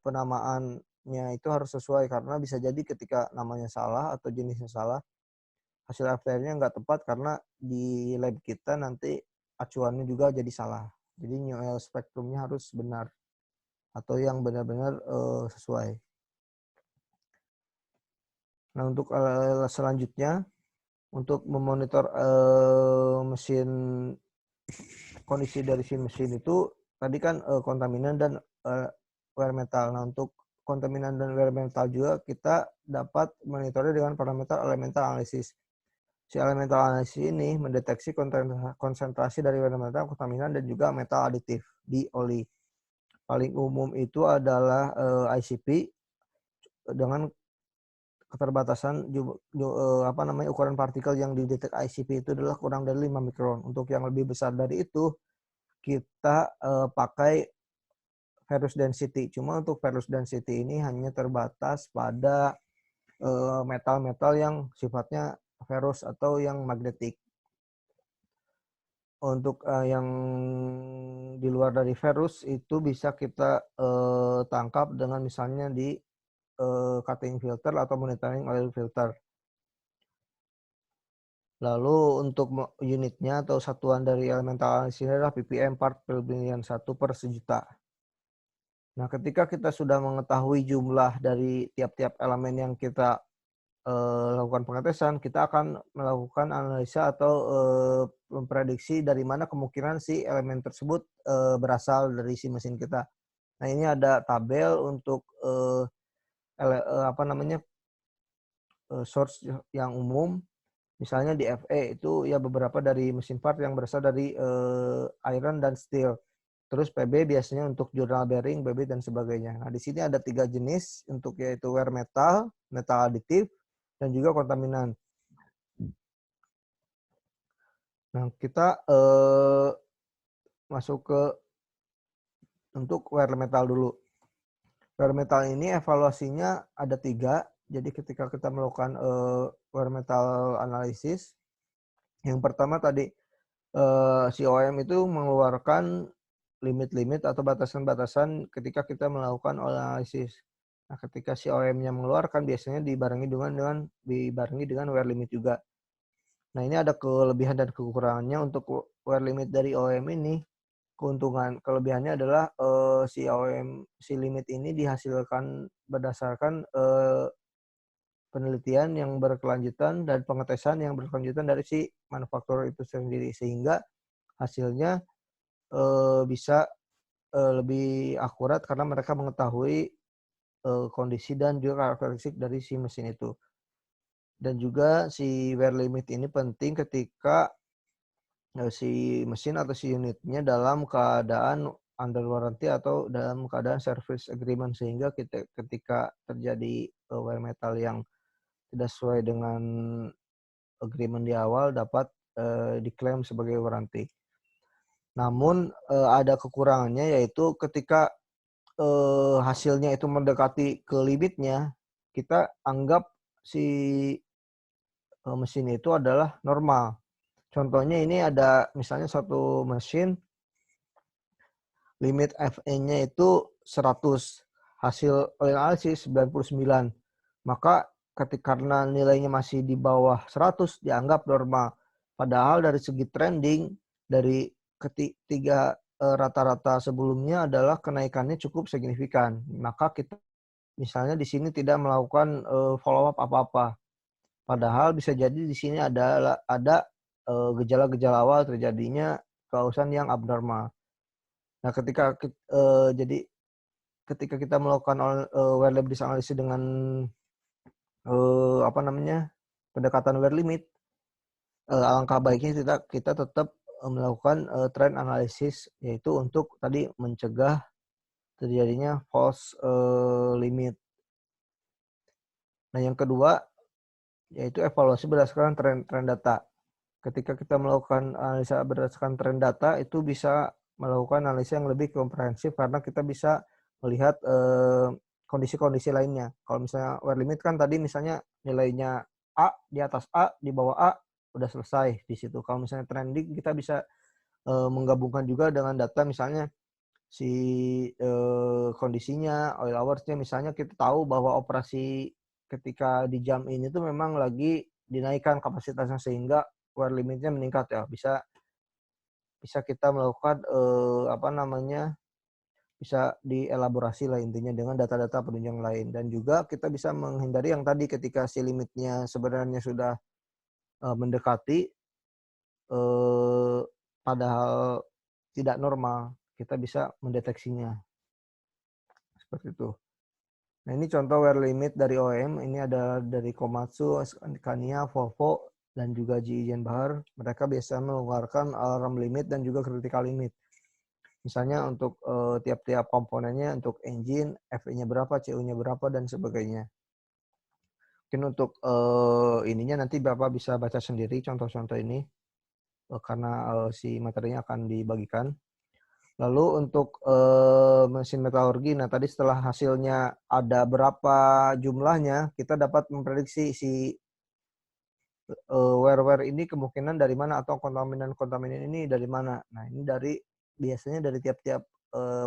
penamaannya itu harus sesuai karena bisa jadi ketika namanya salah atau jenisnya salah, hasil FTIR-nya nggak tepat karena di lab kita nanti acuannya juga jadi salah. Jadi spektrumnya harus benar atau yang benar-benar sesuai. Nah, untuk selanjutnya untuk memonitor mesin, kondisi dari si mesin itu tadi kan kontaminan dan wear metal. Nah, untuk kontaminan dan wear metal juga kita dapat monitornya dengan parameter elemental analysis. Si elemental analysis ini mendeteksi konsentrasi dari wear metal, kontaminan, dan juga metal aditif di oli. Paling umum itu adalah ICP dengan keterbatasan ukuran partikel yang didetek ICP itu adalah kurang dari 5 mikron. Untuk yang lebih besar dari itu kita pakai ferrous density. Cuma untuk ferrous density ini hanya terbatas pada metal-metal yang sifatnya ferrous atau yang magnetik. Untuk yang di luar dari ferrous itu bisa kita tangkap dengan misalnya di cutting filter atau monitoring oil filter. Lalu untuk unitnya atau satuan dari elemental analysis adalah ppm part per billion 1 per sejuta. Nah, ketika kita sudah mengetahui jumlah dari tiap-tiap elemen yang kita lakukan pengetesan, kita akan melakukan analisa atau memprediksi dari mana kemungkinan si elemen tersebut berasal dari si mesin kita. Nah, ini ada tabel untuk source yang umum. Misalnya di FE itu ya beberapa dari mesin part yang berasal dari iron dan steel. Terus PB biasanya untuk journal bearing, BB, dan sebagainya. Nah, di sini ada 3 jenis untuk yaitu wear metal, metal aditif, dan juga kontaminan. Nah, kita masuk ke untuk wear metal dulu. Wear metal ini evaluasinya ada 3. Jadi ketika kita melakukan wear metal analisis, yang pertama tadi si OEM itu mengeluarkan limit-limit atau batasan-batasan ketika kita melakukan analisis. Nah, ketika si OEM-nya mengeluarkan biasanya dibarengi dengan wear limit juga. Nah, ini ada kelebihan dan kekurangannya. Untuk wear limit dari OEM ini, kelebihannya adalah si OEM, si limit ini dihasilkan berdasarkan penelitian yang berkelanjutan dan pengetesan yang berkelanjutan dari si manufaktur itu sendiri, sehingga hasilnya bisa lebih akurat karena mereka mengetahui kondisi dan juga karakteristik dari si mesin itu. Dan juga si wear limit ini penting ketika si mesin atau si unitnya dalam keadaan under warranty atau dalam keadaan service agreement, sehingga kita ketika terjadi wear metal yang tidak sesuai dengan agreement di awal dapat diklaim sebagai warranty. Namun ada kekurangannya, yaitu ketika hasilnya itu mendekati ke limitnya, kita anggap si mesin itu adalah normal. Contohnya ini ada misalnya satu mesin limit FE-nya itu 100, hasil oil analysis 99. Maka karena nilainya masih di bawah 100 dianggap normal. Padahal dari segi trending dari ketiga rata-rata sebelumnya adalah kenaikannya cukup signifikan. Maka kita misalnya di sini tidak melakukan follow up apa-apa. Padahal bisa jadi di sini ada gejala-gejala awal terjadinya kausan yang abnormal. Nah, ketika kita melakukan wear limit analisis dengan pendekatan wear limit, alangkah baiknya kita tetap melakukan trend analysis, yaitu untuk tadi mencegah terjadinya false limit. Nah, yang kedua yaitu evaluasi berdasarkan tren data. Ketika kita melakukan analisa berdasarkan tren data, itu bisa melakukan analisa yang lebih komprehensif karena kita bisa melihat kondisi-kondisi lainnya. Kalau misalnya wear limit kan tadi misalnya nilainya A, di atas A, di bawah A, udah selesai di situ. Kalau misalnya trending, kita bisa menggabungkan juga dengan data misalnya si kondisinya, oil hours-nya, misalnya kita tahu bahwa operasi ketika di jam ini tuh memang lagi dinaikkan kapasitasnya sehingga wear limitnya meningkat, ya bisa kita melakukan bisa dielaborasi lah intinya dengan data-data penunjang lain. Dan juga kita bisa menghindari yang tadi ketika si limitnya sebenarnya sudah mendekati padahal tidak normal, kita bisa mendeteksinya seperti itu. Nah, ini contoh wear limit dari OEM. Ini ada dari Komatsu, Scania, Volvo, dan juga GE Bahar. Mereka biasa mengeluarkan alarm limit dan juga critical limit. Misalnya untuk tiap-tiap komponennya, untuk engine, FE-nya berapa, CU-nya berapa, dan sebagainya. Mungkin untuk ininya nanti Bapak bisa baca sendiri contoh-contoh ini, karena si materinya akan dibagikan. Lalu untuk mesin metalurgi, nah tadi setelah hasilnya ada berapa jumlahnya, kita dapat memprediksi si wear ini kemungkinan dari mana atau kontaminan ini dari mana. Nah, ini biasanya dari tiap-tiap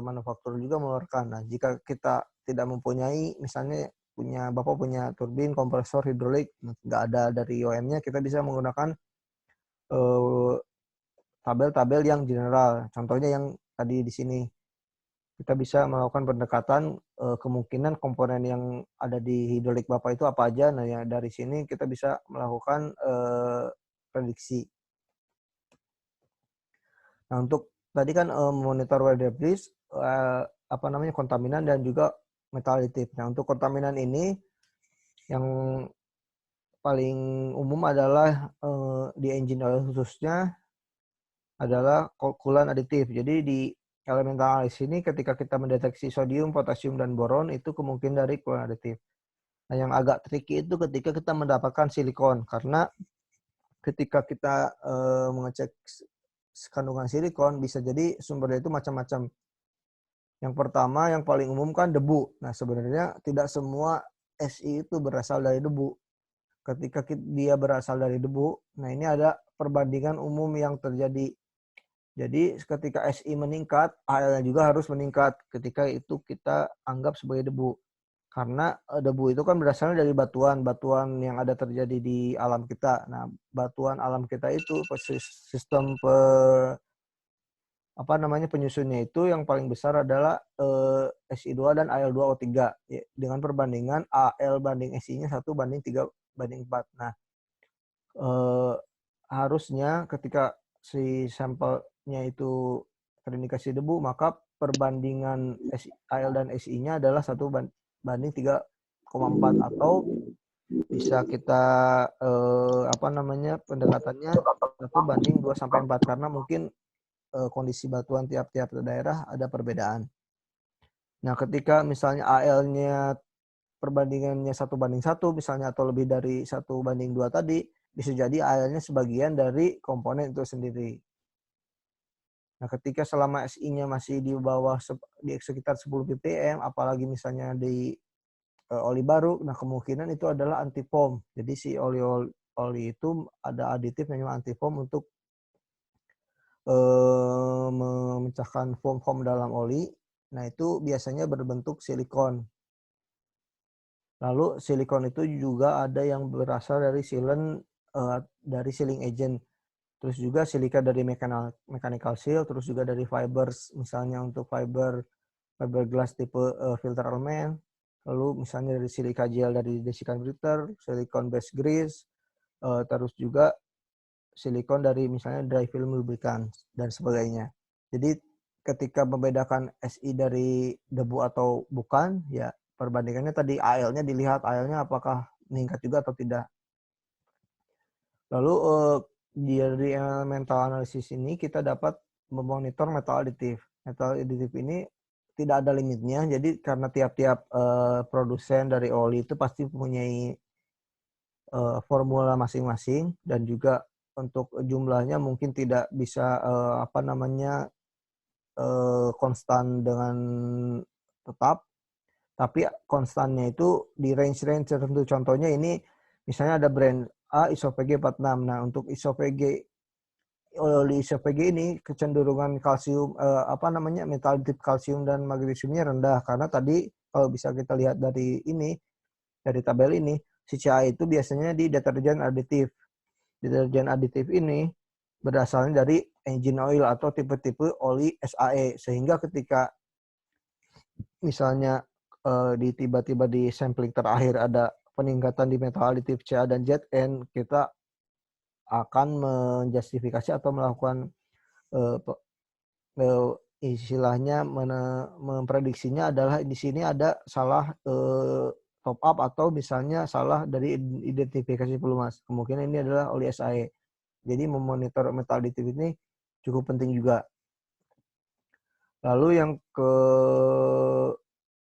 manufaktur juga mengeluarkan. Nah, jika kita tidak mempunyai, misalnya Bapak punya turbin, kompresor, hidrolik, nggak ada dari OEM-nya, kita bisa menggunakan tabel-tabel yang general. Contohnya yang tadi di sini. Kita bisa melakukan pendekatan kemungkinan komponen yang ada di hidrolik Bapak itu apa aja. Nah, ya dari sini kita bisa melakukan prediksi. Nah, untuk tadi kan monitor wear debris, kontaminan dan juga metal aditif. Nah, untuk kontaminan ini yang paling umum adalah di engine oil khususnya adalah kulan aditif. Jadi di elemental analysis ini ketika kita mendeteksi sodium, potasium, dan boron itu kemungkinan dari kulan aditif. Nah, yang agak tricky itu ketika kita mendapatkan silikon, karena ketika kita mengecek kandungan silikon bisa jadi sumbernya itu macam-macam. Yang pertama yang paling umum kan debu. Nah, sebenarnya tidak semua SI itu berasal dari debu. Ketika dia berasal dari debu, nah ini ada perbandingan umum yang terjadi. Jadi ketika SI meningkat, AL-nya juga harus meningkat ketika itu kita anggap sebagai debu. Karena debu itu kan berasalnya dari batuan yang ada terjadi di alam kita. Nah, batuan alam kita itu sistem apa namanya penyusunnya itu yang paling besar adalah Si2 dan Al2O3 ya, dengan perbandingan Al banding Si-nya 1:3:4. Nah, harusnya ketika si sampelnya itu terindikasi debu, maka perbandingan Al dan Si-nya adalah 1:3,4 atau bisa kita apa namanya pendekatannya 1:2 sampai 4 karena mungkin kondisi batuan tiap-tiap daerah ada perbedaan. Nah, ketika misalnya AL-nya perbandingannya 1:1 misalnya atau lebih dari 1:2 tadi, bisa jadi AL-nya sebagian dari komponen itu sendiri. Nah, ketika selama Si-nya masih di bawah di sekitar 10 ppm, apalagi misalnya di oli baru, nah kemungkinan itu adalah anti foam. Jadi si oli itu ada aditif namanya anti foam untuk memecahkan foam dalam oli. Nah, itu biasanya berbentuk silikon. Lalu silikon itu juga ada yang berasal dari sealant dari sealing agent. Terus juga silika dari mechanical seal, terus juga dari fibers, misalnya untuk fiberglass tipe filter element. Lalu misalnya dari silika gel dari desikan breather, silicon based grease, terus juga silikon dari misalnya dry film lubricant dan sebagainya. Jadi ketika membedakan Si dari debu atau bukan, ya perbandingannya tadi AL-nya dilihat AL-nya apakah meningkat juga atau tidak. Lalu dari elemental analysis ini kita dapat memonitor metal aditif. Metal aditif ini tidak ada limitnya, jadi karena tiap-tiap produsen dari oli itu pasti mempunyai formula masing-masing dan juga untuk jumlahnya mungkin tidak bisa apa namanya konstan dengan tetap, tapi konstannya itu di range-range tertentu. Contohnya ini misalnya ada brand A ISOPG 46. Nah, untuk ISOPG oli ISOPG ini kecenderungan kalsium apa namanya metal aditif kalsium dan magnesiumnya rendah karena tadi kalau bisa kita lihat dari ini dari tabel ini si CA itu biasanya di deterjen aditif. Deterjen aditif ini berasalnya dari engine oil atau tipe-tipe oli SAE sehingga ketika misalnya tiba-tiba di sampling terakhir ada peningkatan di metal aditif CA dan ZN, kita akan menjustifikasi atau melakukan istilahnya memprediksinya adalah di sini ada salah top up atau misalnya salah dari identifikasi pelumas. Kemungkinan ini adalah oli SAE. Jadi memonitor metal aditif ini cukup penting juga. Lalu yang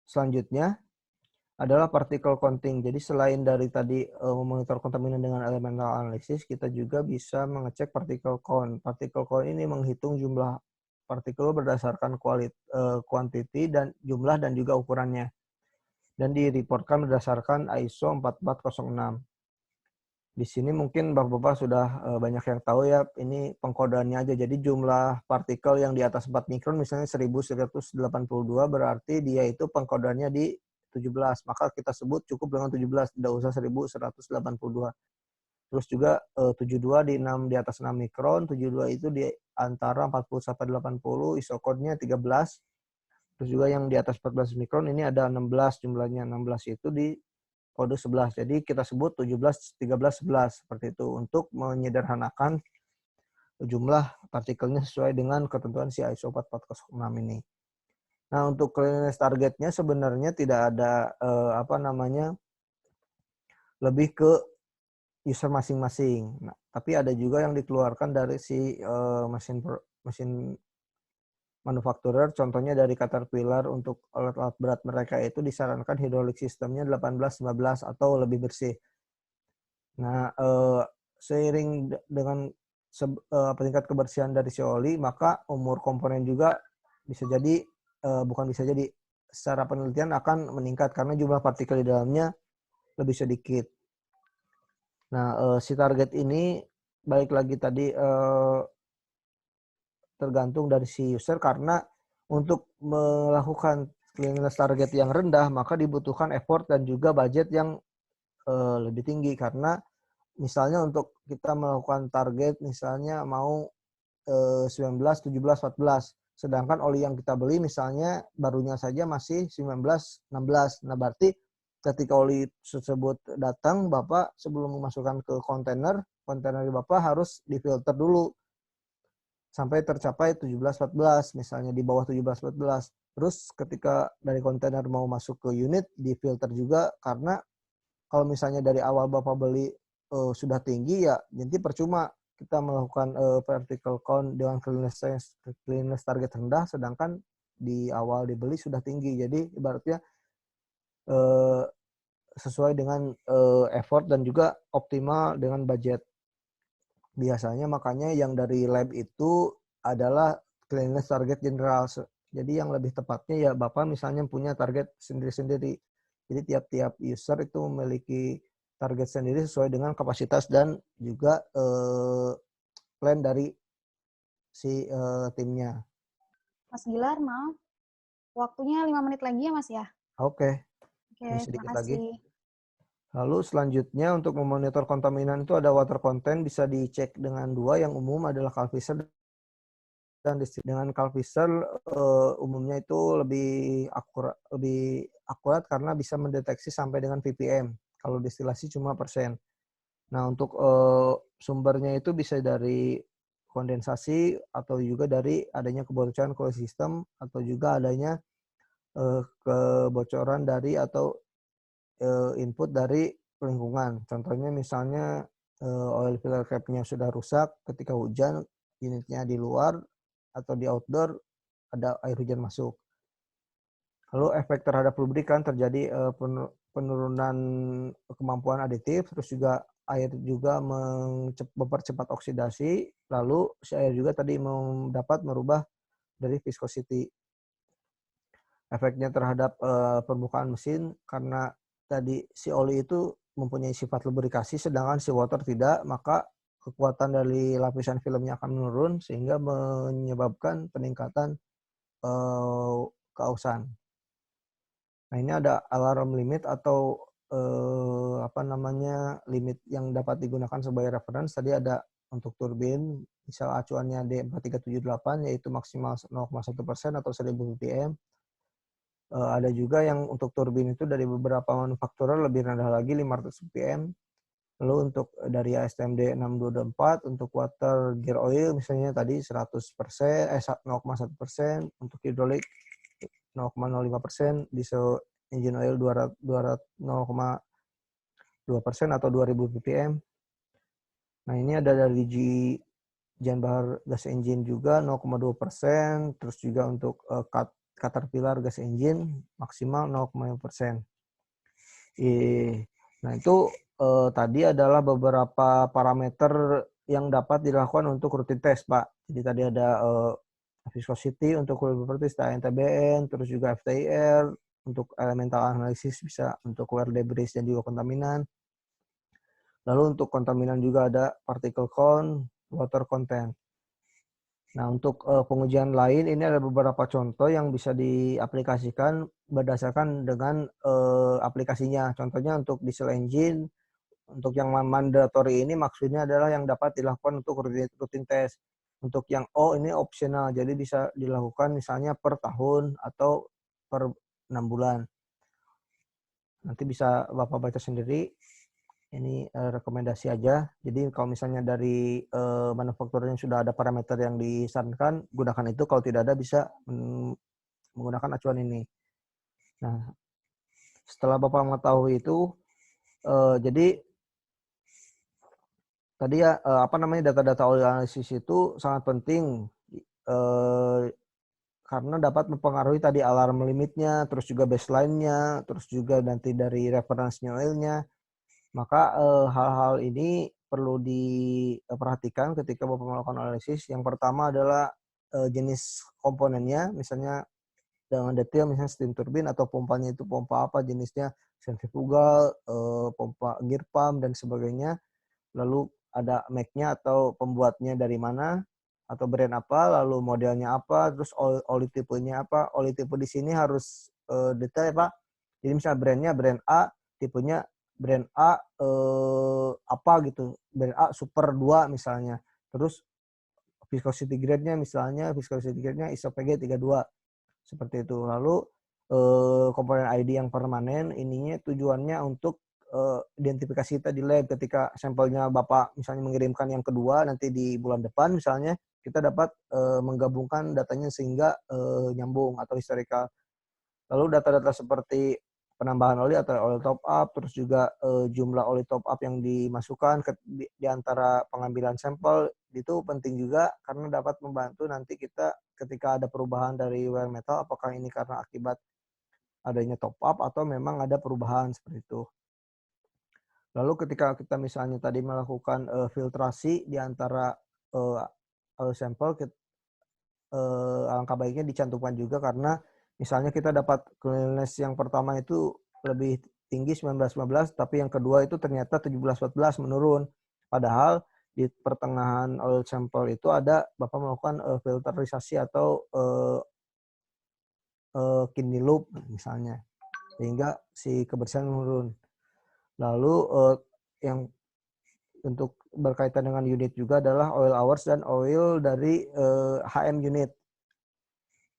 selanjutnya adalah particle counting. Jadi selain dari tadi memonitor kontaminan dengan elemental analysis, kita juga bisa mengecek particle count. Particle count ini menghitung jumlah partikel berdasarkan quantity dan jumlah dan juga ukurannya. Dan direportkan berdasarkan ISO 4406. Di sini mungkin Bapak-Bapak sudah banyak yang tahu ya, ini pengkodeannya aja. Jadi jumlah partikel yang di atas 4 mikron misalnya 1182 berarti dia itu pengkodeannya di 17. Maka kita sebut cukup dengan 17, tidak usah 1182. Terus juga 72 di atas 6 mikron, 72 itu di antara 40 sampai 80, ISO code-nya 13. Terus juga yang di atas 14 mikron ini ada 16 jumlahnya. 16 itu di kode 11. Jadi kita sebut 17, 13, 11 seperti itu untuk menyederhanakan jumlah partikelnya sesuai dengan ketentuan si ISO 4406 ini. Nah, untuk cleanliness targetnya sebenarnya tidak ada apa namanya lebih ke user masing-masing. Nah, tapi ada juga yang dikeluarkan dari si mesin manufacturer, contohnya dari Caterpillar untuk alat-alat berat mereka itu disarankan hidrolik sistemnya 18, 19 atau lebih bersih. Nah, seiring dengan tingkat kebersihan dari si oli, maka umur komponen juga bisa jadi, bukan bisa jadi, secara penelitian akan meningkat karena jumlah partikel di dalamnya lebih sedikit. Nah, si target ini balik lagi tadi tergantung dari si user karena untuk melakukan cleanliness target yang rendah maka dibutuhkan effort dan juga budget yang lebih tinggi karena misalnya untuk kita melakukan target misalnya mau 19, 17, 14. Sedangkan oli yang kita beli misalnya barunya saja masih 19, 16. Nah, berarti ketika oli tersebut datang, Bapak sebelum memasukkan ke kontainer Bapak harus difilter dulu sampai tercapai 17, 14, misalnya di bawah 17, 14. Terus ketika dari kontainer mau masuk ke unit, difilter juga, karena kalau misalnya dari awal Bapak beli sudah tinggi, ya nanti percuma kita melakukan vertical count dengan cleanliness target rendah, sedangkan di awal dibeli sudah tinggi. Jadi ibaratnya eh, sesuai dengan effort dan juga optimal dengan budget. Biasanya makanya yang dari lab itu adalah cleanliness target general. Jadi yang lebih tepatnya ya Bapak misalnya punya target sendiri-sendiri. Jadi tiap-tiap user itu memiliki target sendiri sesuai dengan kapasitas dan juga plan dari si timnya. Mas Gilar, maaf. Waktunya 5 menit lagi ya, Mas ya? Oke, Oke, ini terima sedikit lagi. kasih. Lalu selanjutnya untuk memonitor kontaminan itu ada water content, bisa dicek dengan dua. Yang umum adalah Calvisser dan dengan Calvisser umumnya itu lebih akurat karena bisa mendeteksi sampai dengan ppm. Kalau destilasi cuma persen. Nah, untuk sumbernya itu bisa dari kondensasi atau juga dari adanya kebocoran coil system atau juga adanya kebocoran dari atau input dari lingkungan. Contohnya misalnya oil filter cap-nya sudah rusak ketika hujan, unitnya di luar atau di outdoor, ada air hujan masuk. Lalu efek terhadap lubrikan terjadi penurunan kemampuan aditif, terus juga air juga mempercepat oksidasi, lalu si air juga tadi dapat merubah dari viscosity. Efeknya terhadap permukaan mesin, karena tadi si oli itu mempunyai sifat lubrikasi sedangkan si water tidak, maka kekuatan dari lapisan filmnya akan menurun sehingga menyebabkan peningkatan keausan. Nah, ini ada alarm limit atau limit yang dapat digunakan sebagai reference. Tadi ada untuk turbin, misal acuannya D4378 yaitu maksimal 0,1% atau 1000 ppm. Ada juga yang untuk turbin itu dari beberapa manufakturer lebih rendah lagi 500 ppm. Lalu untuk dari ASTM D6224 untuk water gear oil misalnya tadi 100%, 0,1%, untuk hidrolik 0,05%, diesel engine oil 0,2% atau 2000 ppm. Nah, ini ada dari Jan Bahar gas engine juga 0,2%, terus juga untuk Caterpillar gas engine maksimal 0,5%. Nah, itu tadi adalah beberapa parameter yang dapat dilakukan untuk routine test, Pak. Jadi tadi ada viscosity untuk coil properties, TNTBN, terus juga FTIR, untuk elemental analysis bisa untuk wear debris dan juga kontaminan. Lalu untuk kontaminan juga ada particle count, water content. Nah, untuk pengujian lain ini ada beberapa contoh yang bisa diaplikasikan berdasarkan dengan aplikasinya. Contohnya untuk diesel engine, untuk yang mandatory ini maksudnya adalah yang dapat dilakukan untuk rutin test. Untuk yang ini optional, jadi bisa dilakukan misalnya per tahun atau per 6 bulan. Nanti bisa Bapak baca sendiri. Ini rekomendasi aja. Jadi kalau misalnya dari manufakturnya sudah ada parameter yang disarankan, gunakan itu. Kalau tidak ada bisa menggunakan acuan ini. Nah, setelah Bapak mengetahui itu, jadi tadi ya data-data oil analysis itu sangat penting karena dapat mempengaruhi tadi alarm limitnya, terus juga baseline-nya, terus juga nanti dari reference-nya oilnya. Maka hal-hal ini perlu diperhatikan ketika Bapak melakukan analisis. Yang pertama adalah jenis komponennya, misalnya dengan detail, misalnya steam turbine atau pompanya itu pompa apa jenisnya, sentrifugal, pompa gear pump, dan sebagainya. Lalu ada make-nya atau pembuatnya dari mana, atau brand apa, lalu modelnya apa, terus oli tipenya apa. Oli tipe di sini harus detail ya, Pak. Jadi misalnya brandnya brand A, tipenya brand A apa gitu, brand A Super 2 misalnya. Terus viscosity grade-nya misalnya viscosity grade-nya ISOPG 32 seperti itu. Lalu komponen ID yang permanen ininya tujuannya untuk identifikasi kita di lab ketika sampelnya Bapak misalnya mengirimkan yang kedua nanti di bulan depan misalnya kita dapat menggabungkan datanya sehingga nyambung atau historical. Lalu data-data seperti penambahan oli atau oil top up, terus juga jumlah oli top up yang dimasukkan di antara pengambilan sampel itu penting juga karena dapat membantu nanti kita ketika ada perubahan dari wear metal apakah ini karena akibat adanya top up atau memang ada perubahan seperti itu. Lalu ketika kita misalnya tadi melakukan filtrasi di antara sampel, alangkah baiknya dicantumkan juga karena misalnya kita dapat cleanliness yang pertama itu lebih tinggi 19-15, tapi yang kedua itu ternyata 17-14 menurun. Padahal di pertengahan oil sample itu ada Bapak melakukan filterisasi atau kidney loop misalnya, sehingga si kebersihan menurun. Lalu yang untuk berkaitan dengan unit juga adalah oil hours dan oil dari HM unit.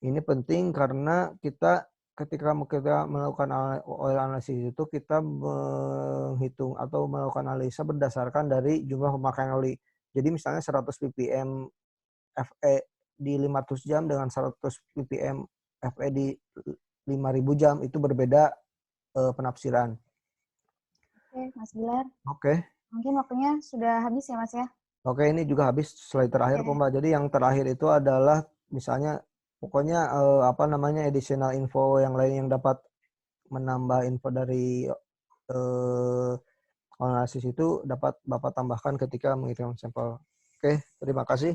Ini penting karena kita ketika kita melakukan oil analysis itu kita menghitung atau melakukan analisa berdasarkan dari jumlah pemakaian oli. Jadi misalnya 100 ppm FE di 500 jam dengan 100 ppm FE di 5.000 jam itu berbeda penafsiran. Oke, Mas Gilar. Oke. Mungkin waktunya sudah habis ya, Mas ya? Oke, ini juga habis slide terakhir kok, Mbak. Jadi yang terakhir itu adalah misalnya pokoknya additional info yang lain yang dapat menambah info dari analisis itu dapat Bapak tambahkan ketika mengirim sampel. Oke, terima kasih.